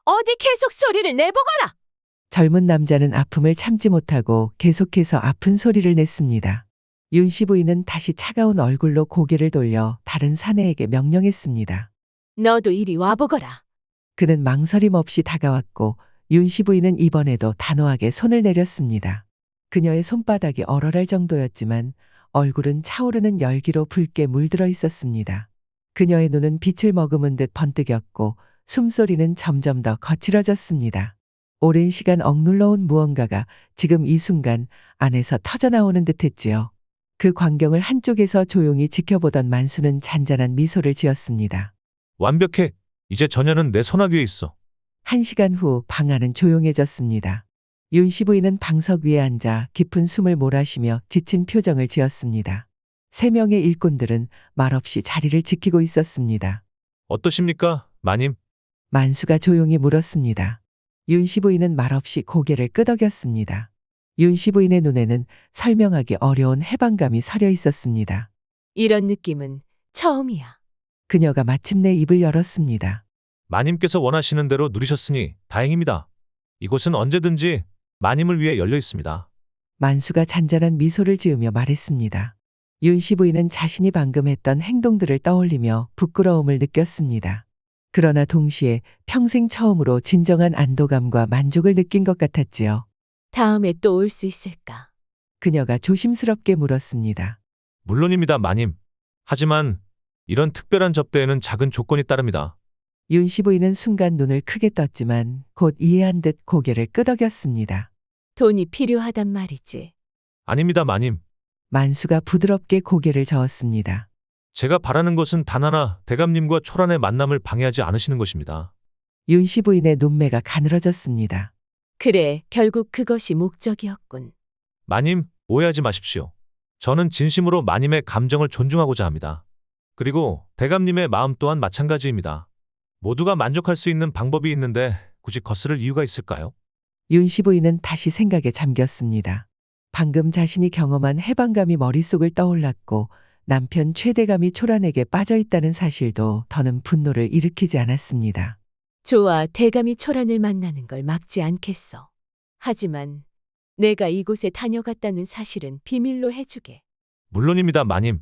S4: 어디 계속 소리를 내보거라!
S1: 젊은 남자는 아픔을 참지 못하고 계속해서 아픈 소리를 냈습니다. 윤씨 부인은 다시 차가운 얼굴로 고개를 돌려 다른 사내에게 명령했습니다.
S4: 너도 이리 와보거라.
S1: 그는 망설임 없이 다가왔고 윤씨 부인은 이번에도 단호하게 손을 내렸습니다. 그녀의 손바닥이 얼얼할 정도였지만 얼굴은 차오르는 열기로 붉게 물들어 있었습니다. 그녀의 눈은 빛을 머금은 듯 번뜩였고 숨소리는 점점 더 거칠어졌습니다. 오랜 시간 억눌러온 무언가가 지금 이 순간 안에서 터져나오는 듯했지요. 그 광경을 한쪽에서 조용히 지켜보던 만수는 잔잔한 미소를 지었습니다.
S5: 완벽해. 이제 전혀는 내 손아귀 위에 있어.
S1: 1시간 후 방 안은 조용해졌습니다. 윤씨 부인은 방석 위에 앉아 깊은 숨을 몰아쉬며 지친 표정을 지었습니다. 3명의 일꾼들은 말없이 자리를 지키고 있었습니다.
S5: 어떠십니까, 마님?
S1: 만수가 조용히 물었습니다. 윤씨 부인은 말없이 고개를 끄덕였습니다. 윤씨 부인의 눈에는 설명하기 어려운 해방감이 서려 있었습니다.
S4: 이런 느낌은 처음이야.
S1: 그녀가 마침내 입을 열었습니다.
S5: 마님께서 원하시는 대로 누리셨으니 다행입니다. 이곳은 언제든지 마님을 위해 열려 있습니다.
S1: 만수가 잔잔한 미소를 지으며 말했습니다. 윤씨 부인은 자신이 방금 했던 행동들을 떠올리며 부끄러움을 느꼈습니다. 그러나 동시에 평생 처음으로 진정한 안도감과 만족을 느낀 것 같았지요.
S4: 다음에 또 올 수 있을까?
S1: 그녀가 조심스럽게 물었습니다.
S5: 물론입니다, 마님. 하지만 이런 특별한 접대에는 작은 조건이 따릅니다.
S1: 윤씨 부인은 순간 눈을 크게 떴지만 곧 이해한 듯 고개를 끄덕였습니다.
S4: 돈이 필요하단 말이지.
S5: 아닙니다, 마님.
S1: 만수가 부드럽게 고개를 저었습니다.
S5: 제가 바라는 것은 단 하나, 대감님과 초란의 만남을 방해하지 않으시는 것입니다.
S1: 윤씨 부인의 눈매가 가늘어졌습니다.
S4: 그래, 결국 그것이 목적이었군.
S5: 마님, 오해하지 마십시오. 저는 진심으로 마님의 감정을 존중하고자 합니다. 그리고 대감님의 마음 또한 마찬가지입니다. 모두가 만족할 수 있는 방법이 있는데 굳이 거스를 이유가 있을까요?
S1: 윤씨 부인은 다시 생각에 잠겼습니다. 방금 자신이 경험한 해방감이 머릿속을 떠올랐고 남편 최대감이 초란에게 빠져 있다는 사실도 더는 분노를 일으키지 않았습니다.
S4: 좋아, 대감이 초란을 만나는 걸 막지 않겠어. 하지만 내가 이곳에 다녀갔다는 사실은 비밀로 해주게.
S5: 물론입니다, 마님.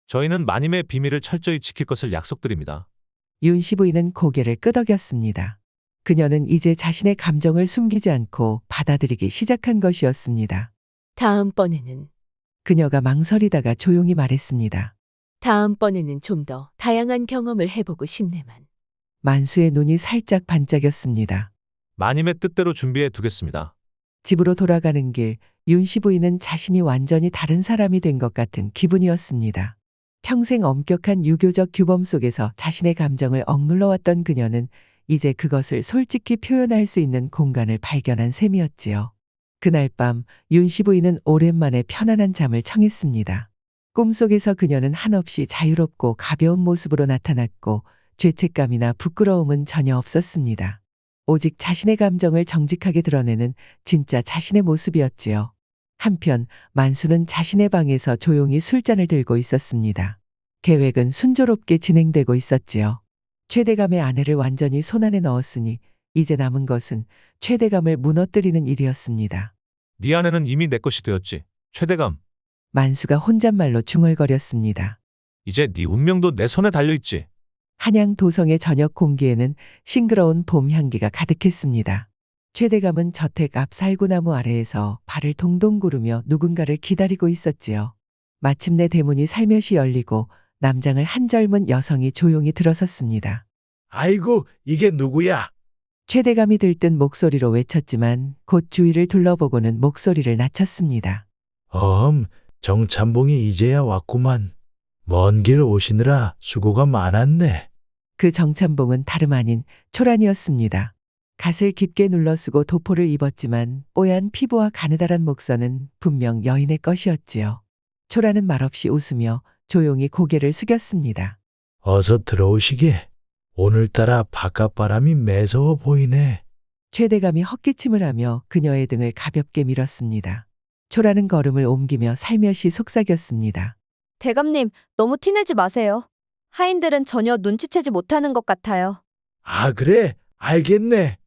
S5: 저희는 마님의 비밀을 철저히 지킬 것을 약속드립니다.
S1: 윤씨 부인은 고개를 끄덕였습니다. 그녀는 이제 자신의 감정을 숨기지 않고 받아들이기 시작한 것이었습니다.
S4: 다음번에는
S1: 그녀가 망설이다가 조용히 말했습니다.
S4: 다음번에는 좀 더 다양한 경험을 해보고 싶네만.
S1: 만수의 눈이 살짝 반짝였습니다.
S5: 마님의 뜻대로 준비해 두겠습니다.
S1: 집으로 돌아가는 길, 윤씨 부인은 자신이 완전히 다른 사람이 된 것 같은 기분이었습니다. 평생 엄격한 유교적 규범 속에서 자신의 감정을 억눌러왔던 그녀는 이제 그것을 솔직히 표현할 수 있는 공간을 발견한 셈이었지요. 그날 밤 윤씨 부인은 오랜만에 편안한 잠을 청했습니다. 꿈속에서 그녀는 한없이 자유롭고 가벼운 모습으로 나타났고 죄책감이나 부끄러움은 전혀 없었습니다. 오직 자신의 감정을 정직하게 드러내는 진짜 자신의 모습이었지요. 한편 만수는 자신의 방에서 조용히 술잔을 들고 있었습니다. 계획은 순조롭게 진행되고 있었지요. 최대감의 아내를 완전히 손안에 넣었으니 이제 남은 것은 최대감을 무너뜨리는 일이었습니다.
S5: 네 아내는 이미 내 것이 되었지. 최대감.
S1: 만수가 혼잣말로 중얼거렸습니다.
S5: 이제 네 운명도 내 손에 달려있지.
S1: 한양 도성의 저녁 공기에는 싱그러운 봄 향기가 가득했습니다. 최대감은 저택 앞 살구나무 아래에서 발을 동동 구르며 누군가를 기다리고 있었지요. 마침내 대문이 살며시 열리고 남장을 한 젊은 여성이 조용히 들어섰습니다.
S3: 아이고, 이게 누구야?
S1: 최대감이 들뜬 목소리로 외쳤지만 곧 주위를 둘러보고는 목소리를 낮췄습니다.
S3: 정찬봉이 이제야 왔구만. 먼 길 오시느라 수고가 많았네.
S1: 그 정찬봉은 다름 아닌 초란이었습니다. 갓을 깊게 눌러쓰고 도포를 입었지만 뽀얀 피부와 가느다란 목선은 분명 여인의 것이었지요. 초란은 말없이 웃으며 조용히 고개를 숙였습니다.
S3: 어서 들어오시게. 오늘따라 바깥바람이 매서워 보이네.
S1: 최대감이 헛기침을 하며 그녀의 등을 가볍게 밀었습니다. 초란은 걸음을 옮기며 살며시 속삭였습니다.
S2: 대감님, 너무 티내지 마세요. 하인들은 전혀 눈치채지 못하는 것 같아요.
S3: 아, 그래? 알겠네.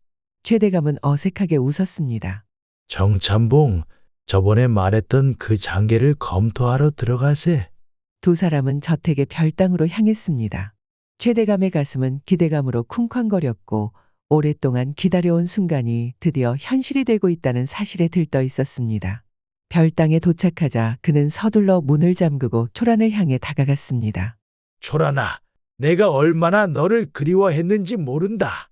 S1: 최대감은 어색하게 웃었습니다.
S3: 정찬봉, 저번에 말했던 그 장계를 검토하러 들어가세.
S1: 두 사람은 저택의 별당으로 향했습니다. 최대감의 가슴은 기대감으로 쿵쾅거렸고 오랫동안 기다려온 순간이 드디어 현실이 되고 있다는 사실에 들떠 있었습니다. 별당에 도착하자 그는 서둘러 문을 잠그고 초란을 향해 다가갔습니다.
S3: 초란아, 내가 얼마나 너를 그리워했는지 모른다.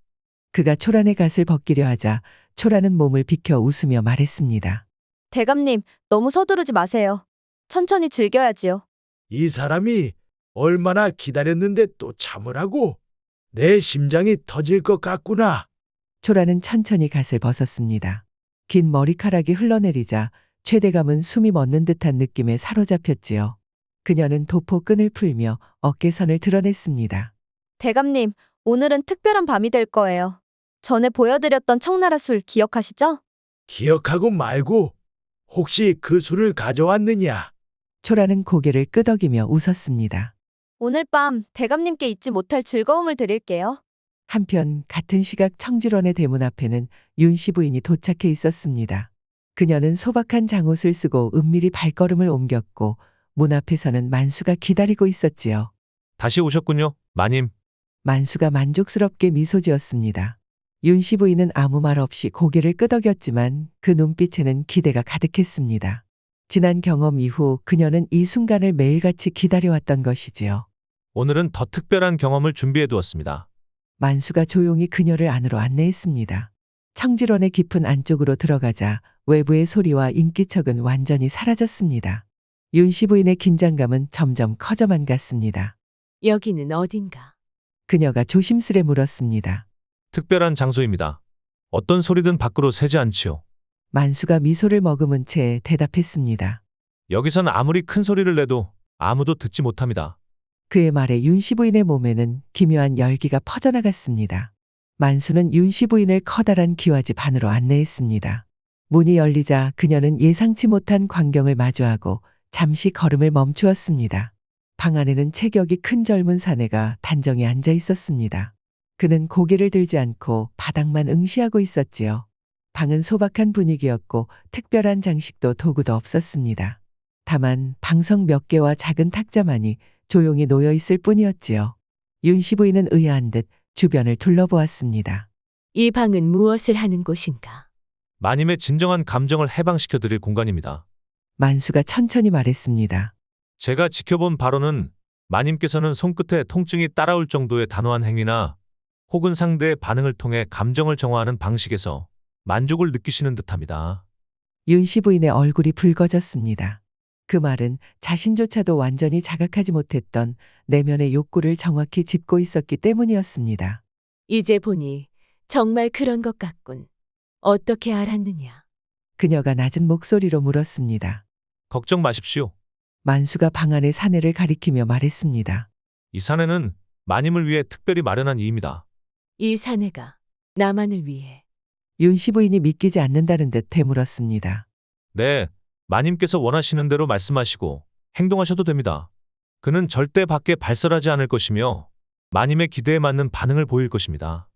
S1: 그가 초란의 갓을 벗기려 하자 초란은 몸을 비켜 웃으며 말했습니다.
S2: 대감님, 너무 서두르지 마세요. 천천히 즐겨야지요.
S3: 이 사람이 얼마나 기다렸는데 또 참으라고? 내 심장이 터질 것 같구나.
S1: 초란은 천천히 갓을 벗었습니다. 긴 머리카락이 흘러내리자 최대감은 숨이 멎는 듯한 느낌에 사로잡혔지요. 그녀는 도포 끈을 풀며 어깨선을 드러냈습니다.
S2: 대감님, 오늘은 특별한 밤이 될 거예요. 전에 보여드렸던 청나라 술 기억하시죠?
S3: 기억하고 말고 혹시 그 술을 가져왔느냐?
S1: 초라는 고개를 끄덕이며 웃었습니다.
S2: 오늘 밤 대감님께 잊지 못할 즐거움을 드릴게요.
S1: 한편 같은 시각 청질원의 대문 앞에는 윤씨 부인이 도착해 있었습니다. 그녀는 소박한 장옷을 쓰고 은밀히 발걸음을 옮겼고 문 앞에서는 만수가 기다리고 있었지요.
S5: 다시 오셨군요, 마님.
S1: 만수가 만족스럽게 미소 지었습니다. 윤씨 부인은 아무 말 없이 고개를 끄덕였지만 그 눈빛에는 기대가 가득했습니다. 지난 경험 이후 그녀는 이 순간을 매일같이 기다려왔던 것이지요.
S5: 오늘은 더 특별한 경험을 준비해 두었습니다.
S1: 만수가 조용히 그녀를 안으로 안내했습니다. 청질원의 깊은 안쪽으로 들어가자 외부의 소리와 인기척은 완전히 사라졌습니다. 윤씨 부인의 긴장감은 점점 커져만 갔습니다.
S4: 여기는 어딘가?
S1: 그녀가 조심스레 물었습니다.
S5: 특별한 장소입니다. 어떤 소리든 밖으로 새지 않지요.
S1: 만수가 미소를 머금은 채 대답했습니다.
S5: 여기선 아무리 큰 소리를 내도 아무도 듣지 못합니다.
S1: 그의 말에 윤씨 부인의 몸에는 기묘한 열기가 퍼져나갔습니다. 만수는 윤씨 부인을 커다란 기와집 안으로 안내했습니다. 문이 열리자 그녀는 예상치 못한 광경을 마주하고 잠시 걸음을 멈추었습니다. 방 안에는 체격이 큰 젊은 사내가 단정히 앉아 있었습니다. 그는 고개를 들지 않고 바닥만 응시하고 있었지요. 방은 소박한 분위기였고 특별한 장식도 도구도 없었습니다. 다만 방석 몇 개와 작은 탁자만이 조용히 놓여 있을 뿐이었지요. 윤씨 부인은 의아한 듯 주변을 둘러보았습니다.
S4: 이 방은 무엇을 하는 곳인가?
S5: 마님의 진정한 감정을 해방시켜 드릴 공간입니다.
S1: 만수가 천천히 말했습니다.
S5: 제가 지켜본 바로는 마님께서는 손끝에 통증이 따라올 정도의 단호한 행위나 혹은 상대의 반응을 통해 감정을 정화하는 방식에서 만족을 느끼시는 듯합니다.
S1: 윤씨 부인의 얼굴이 붉어졌습니다. 그 말은 자신조차도 완전히 자각하지 못했던 내면의 욕구를 정확히 짚고 있었기 때문이었습니다.
S4: 이제 보니 정말 그런 것 같군. 어떻게 알았느냐?
S1: 그녀가 낮은 목소리로 물었습니다.
S5: 걱정 마십시오.
S1: 만수가 방 안의 사내를 가리키며 말했습니다.
S5: 이 사내는 마님을 위해 특별히 마련한 이입니다.
S4: 이 사내가 나만을 위해.
S1: 윤씨 부인이 믿기지 않는다는 듯 되물었습니다.
S5: 네, 마님께서 원하시는 대로 말씀하시고 행동하셔도 됩니다. 그는 절대 밖에 발설하지 않을 것이며 마님의 기대에 맞는 반응을 보일 것입니다.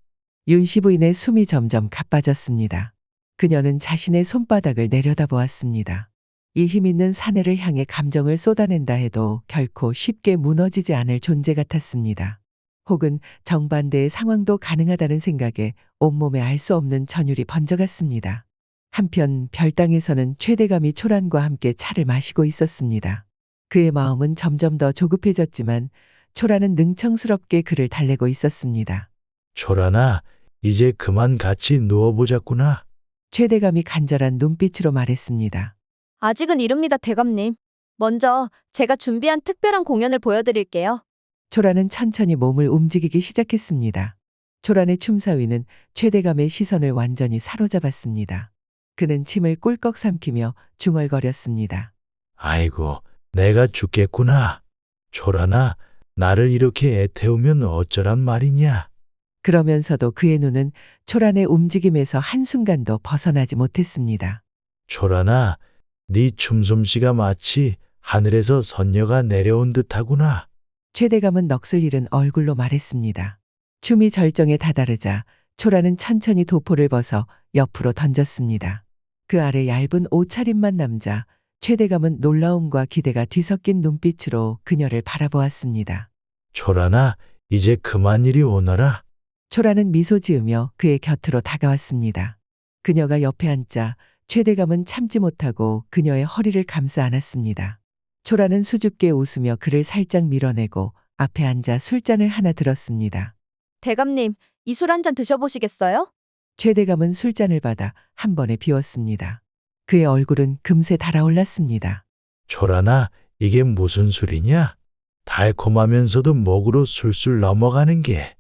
S1: 윤씨 부인의 숨이 점점 가빠졌습니다. 그녀는 자신의 손바닥을 내려다보았습니다. 이 힘 있는 사내를 향해 감정을 쏟아낸다 해도 결코 쉽게 무너지지 않을 존재 같았습니다. 혹은 정반대의 상황도 가능하다는 생각에 온몸에 알 수 없는 전율이 번져갔습니다. 한편 별당에서는 최대감이 초란과 함께 차를 마시고 있었습니다. 그의 마음은 점점 더 조급해졌지만 초란은 능청스럽게 그를 달래고 있었습니다.
S3: 초란아, 이제 그만 같이 누워보자꾸나.
S1: 최대감이 간절한 눈빛으로 말했습니다.
S2: 아직은 이릅니다, 대감님. 먼저 제가 준비한 특별한 공연을 보여드릴게요.
S1: 초란은 천천히 몸을 움직이기 시작했습니다. 초란의 춤사위는 최대감의 시선을 완전히 사로잡았습니다. 그는 침을 꿀꺽 삼키며 중얼거렸습니다.
S3: 아이고, 내가 죽겠구나. 초란아, 나를 이렇게 애태우면 어쩌란 말이냐.
S1: 그러면서도 그의 눈은 초란의 움직임에서 한순간도 벗어나지 못했습니다.
S3: 초란아, 네 춤솜씨가 마치 하늘에서 선녀가 내려온 듯하구나.
S1: 최대감은 넋을 잃은 얼굴로 말했습니다. 춤이 절정에 다다르자 초란은 천천히 도포를 벗어 옆으로 던졌습니다. 그 아래 얇은 옷차림만 남자 최대감은 놀라움과 기대가 뒤섞인 눈빛으로 그녀를 바라보았습니다.
S3: 초란아, 이제 그만 이리 오너라.
S1: 초란은 미소 지으며 그의 곁으로 다가왔습니다. 그녀가 옆에 앉자 최대감은 참지 못하고 그녀의 허리를 감싸 안았습니다. 초란은 수줍게 웃으며 그를 살짝 밀어내고 앞에 앉아 술잔을 하나 들었습니다.
S2: 대감님, 이 술 한 잔 드셔보시겠어요?
S1: 최대감은 술잔을 받아 한 번에 비웠습니다. 그의 얼굴은 금세 달아올랐습니다.
S3: 초란아, 이게 무슨 술이냐? 달콤하면서도 목으로 술술 넘어가는 게.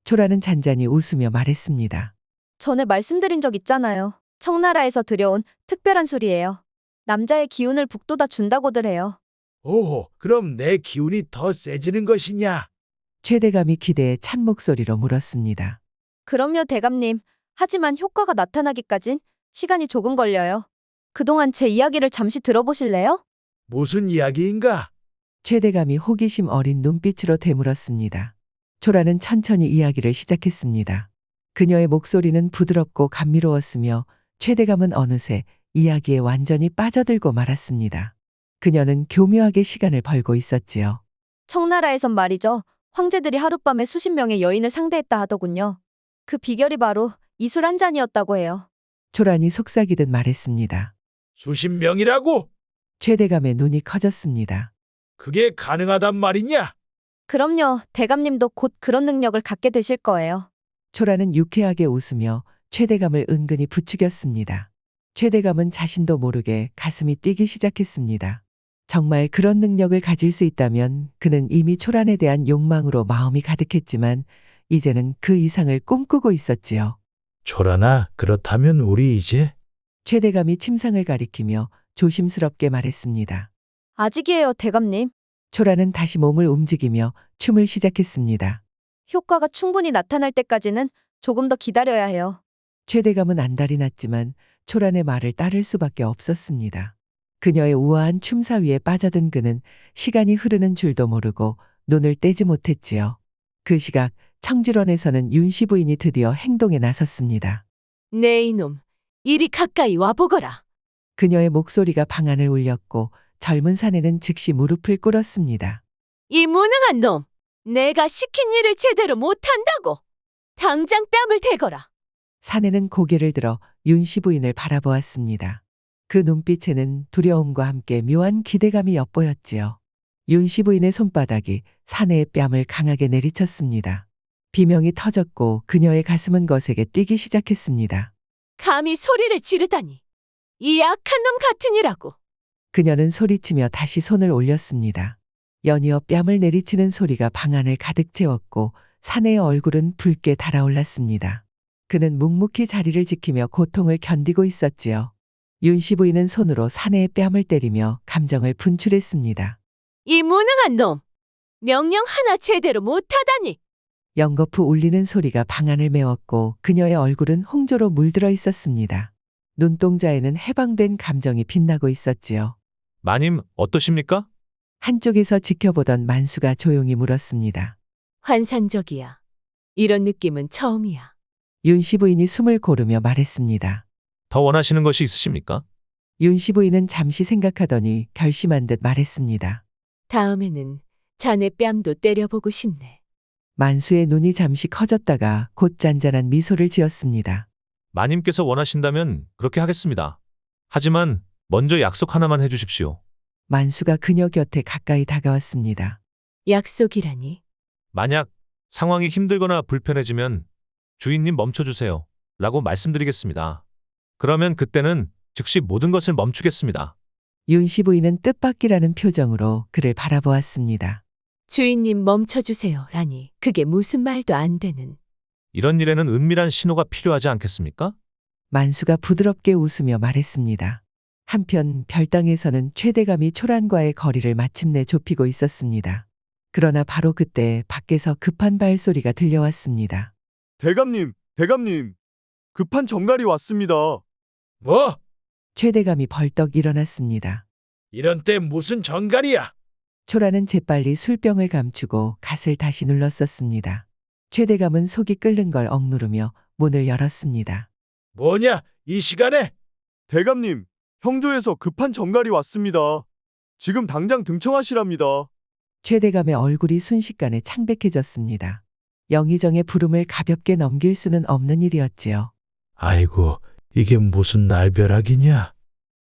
S1: 초란은 잔잔히 웃으며 말했습니다.
S2: 전에 말씀드린 적 있잖아요. 청나라에서 들여온 특별한 술이에요. 남자의 기운을 북돋아 준다고들 해요.
S3: 오호, 그럼 내 기운이 더 세지는 것이냐?
S1: 최대감이 기대에 찬 목소리로 물었습니다.
S2: 그럼요, 대감님. 하지만 효과가 나타나기까진 시간이 조금 걸려요. 그동안 제 이야기를 잠시 들어보실래요?
S3: 무슨 이야기인가?
S1: 최대감이 호기심 어린 눈빛으로 되물었습니다. 초라는 천천히 이야기를 시작했습니다. 그녀의 목소리는 부드럽고 감미로웠으며 최대감은 어느새 이야기에 완전히 빠져들고 말았습니다. 그녀는 교묘하게 시간을 벌고 있었지요.
S2: 청나라에선 말이죠. 황제들이 하룻밤에 수십 명의 여인을 상대했다 하더군요. 그 비결이 바로 이 술 한 잔이었다고 해요.
S1: 초란이 속삭이듯 말했습니다.
S3: 수십 명이라고?
S1: 최대감의 눈이 커졌습니다.
S3: 그게 가능하단 말이냐?
S2: 그럼요, 대감님도 곧 그런 능력을 갖게 되실 거예요.
S1: 초라는 유쾌하게 웃으며 최대감을 은근히 부추겼습니다. 최대감은 자신도 모르게 가슴이 뛰기 시작했습니다. 정말 그런 능력을 가질 수 있다면 그는 이미 초란에 대한 욕망으로 마음이 가득했지만 이제는 그 이상을 꿈꾸고 있었지요.
S3: 초란아, 그렇다면 우리 이제?
S1: 최대감이 침상을 가리키며 조심스럽게 말했습니다.
S2: 아직이에요, 대감님.
S1: 초라는 다시 몸을 움직이며 춤을 시작했습니다.
S2: 효과가 충분히 나타날 때까지는 조금 더 기다려야 해요.
S1: 최대감은 안달이 났지만 초란의 말을 따를 수밖에 없었습니다. 그녀의 우아한 춤사위에 빠져든 그는 시간이 흐르는 줄도 모르고 눈을 떼지 못했지요. 그 시각 청지원에서는 윤씨 부인이 드디어 행동에 나섰습니다.
S4: 네 이놈, 이리 가까이 와보거라.
S1: 그녀의 목소리가 방안을 울렸고 젊은 사내는 즉시 무릎을 꿇었습니다.
S4: 이 무능한 놈, 내가 시킨 일을 제대로 못한다고. 당장 뺨을 대거라.
S1: 사내는 고개를 들어 윤씨 부인을 바라보았습니다. 그 눈빛에는 두려움과 함께 묘한 기대감이 엿보였지요. 윤씨 부인의 손바닥이 사내의 뺨을 강하게 내리쳤습니다. 비명이 터졌고 그녀의 가슴은 거세게 뛰기 시작했습니다.
S4: 감히 소리를 지르다니. 이 악한 놈 같으니라고.
S1: 그녀는 소리치며 다시 손을 올렸습니다. 연이어 뺨을 내리치는 소리가 방안을 가득 채웠고 사내의 얼굴은 붉게 달아올랐습니다. 그는 묵묵히 자리를 지키며 고통을 견디고 있었지요. 윤씨 부인은 손으로 사내의 뺨을 때리며 감정을 분출했습니다.
S4: 이 무능한 놈, 명령 하나 제대로 못하다니.
S1: 연거푸 울리는 소리가 방안을 메웠고 그녀의 얼굴은 홍조로 물들어 있었습니다. 눈동자에는 해방된 감정이 빛나고 있었지요.
S5: 마님, 어떠십니까?
S1: 한쪽에서 지켜보던 만수가 조용히 물었습니다.
S4: 환상적이야. 이런 느낌은 처음이야.
S1: 윤씨 부인이 숨을 고르며 말했습니다.
S5: 더 원하시는 것이 있으십니까?
S1: 윤씨 부인은 잠시 생각하더니 결심한 듯 말했습니다.
S4: 다음에는 자네 뺨도 때려보고 싶네.
S1: 만수의 눈이 잠시 커졌다가 곧 잔잔한 미소를 지었습니다.
S5: 마님께서 원하신다면 그렇게 하겠습니다. 하지만 먼저 약속 하나만 해주십시오.
S1: 만수가 그녀 곁에 가까이 다가왔습니다.
S4: 약속이라니.
S5: 만약 상황이 힘들거나 불편해지면 주인님 멈춰주세요. 라고 말씀드리겠습니다. 그러면 그때는 즉시 모든 것을 멈추겠습니다.
S1: 윤씨 부인은 뜻밖이라는 표정으로 그를 바라보았습니다.
S4: 주인님 멈춰주세요. 라니. 그게 무슨 말도 안 되는.
S5: 이런 일에는 은밀한 신호가 필요하지 않겠습니까?
S1: 만수가 부드럽게 웃으며 말했습니다. 한편 별당에서는 최대감이 초란과의 거리를 마침내 좁히고 있었습니다. 그러나 바로 그때 밖에서 급한 발소리가 들려왔습니다.
S7: 대감님, 대감님. 급한 정갈이 왔습니다.
S3: 뭐?
S1: 최대감이 벌떡 일어났습니다.
S3: 이런 때 무슨 정갈이야?
S1: 초라는 재빨리 술병을 감추고 갓을 다시 눌렀었습니다. 최대감은 속이 끓는 걸 억누르며 문을 열었습니다.
S3: 뭐냐? 이 시간에?
S7: 대감님, 형조에서 급한 정갈이 왔습니다. 지금 당장 등청하시랍니다.
S1: 최대감의 얼굴이 순식간에 창백해졌습니다. 영의정의 부름을 가볍게 넘길 수는 없는 일이었지요.
S3: 아이고, 이게 무슨 날벼락이냐?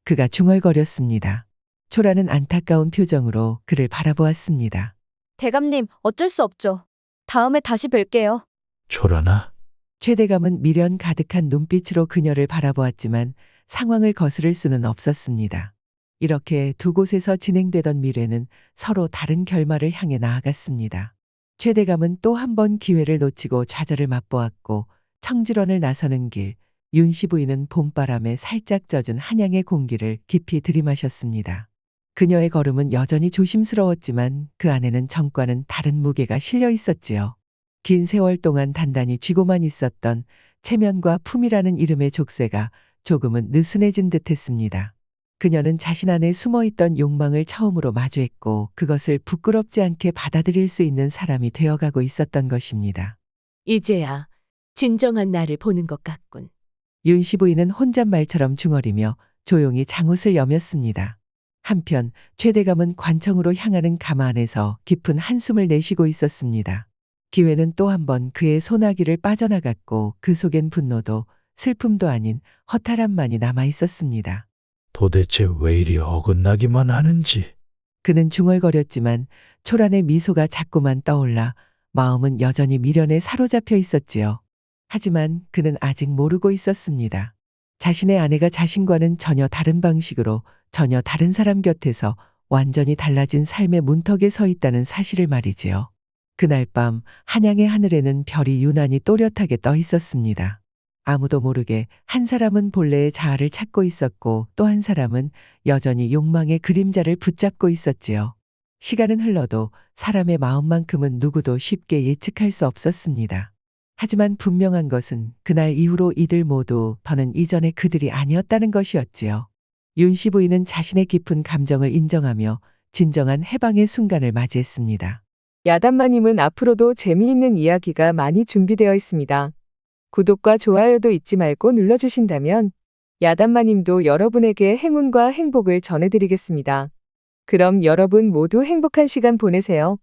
S1: 그가 중얼거렸습니다. 초라는 안타까운 표정으로 그를 바라보았습니다.
S2: 대감님, 어쩔 수 없죠. 다음에 다시 뵐게요.
S3: 초라나?
S1: 최대감은 미련 가득한 눈빛으로 그녀를 바라보았지만 상황을 거스를 수는 없었습니다. 이렇게 두 곳에서 진행되던 미래는 서로 다른 결말을 향해 나아갔습니다. 최대감은 또 한 번 기회를 놓치고 좌절을 맛보았고 청질원을 나서는 길, 윤씨 부인은 봄바람에 살짝 젖은 한양의 공기를 깊이 들이마셨습니다. 그녀의 걸음은 여전히 조심스러웠지만 그 안에는 정과는 다른 무게가 실려 있었지요. 긴 세월 동안 단단히 쥐고만 있었던 체면과 품이라는 이름의 족쇄가 조금은 느슨해진 듯했습니다. 그녀는 자신 안에 숨어있던 욕망을 처음으로 마주했고 그것을 부끄럽지 않게 받아들일 수 있는 사람이 되어가고 있었던 것입니다.
S4: 이제야 진정한 나를 보는 것 같군.
S1: 윤씨 부인은 혼잣말처럼 중얼이며 조용히 장옷을 여몄습니다. 한편 최대감은 관청으로 향하는 가마 안에서 깊은 한숨을 내쉬고 있었습니다. 기회는 또 한 번 그의 소나기를 빠져나갔고 그 속엔 분노도 슬픔도 아닌 허탈함만이 남아 있었습니다.
S3: 도대체 왜 이리 어긋나기만 하는지.
S1: 그는 중얼거렸지만 초란의 미소가 자꾸만 떠올라 마음은 여전히 미련에 사로잡혀 있었지요. 하지만 그는 아직 모르고 있었습니다. 자신의 아내가 자신과는 전혀 다른 방식으로 전혀 다른 사람 곁에서 완전히 달라진 삶의 문턱에 서 있다는 사실을 말이지요. 그날 밤 한양의 하늘에는 별이 유난히 또렷하게 떠 있었습니다. 아무도 모르게 한 사람은 본래의 자아를 찾고 있었고 또 한 사람은 여전히 욕망의 그림자를 붙잡고 있었지요. 시간은 흘러도 사람의 마음만큼은 누구도 쉽게 예측할 수 없었습니다. 하지만 분명한 것은 그날 이후로 이들 모두 더는 이전의 그들이 아니었다는 것이었지요. 윤씨 부인은 자신의 깊은 감정을 인정하며 진정한 해방의 순간을 맞이했습니다.
S8: 야단마님은 앞으로도 재미있는 이야기가 많이 준비되어 있습니다. 구독과 좋아요도 잊지 말고 눌러주신다면 야단마님도 여러분에게 행운과 행복을 전해드리겠습니다. 그럼 여러분 모두 행복한 시간 보내세요.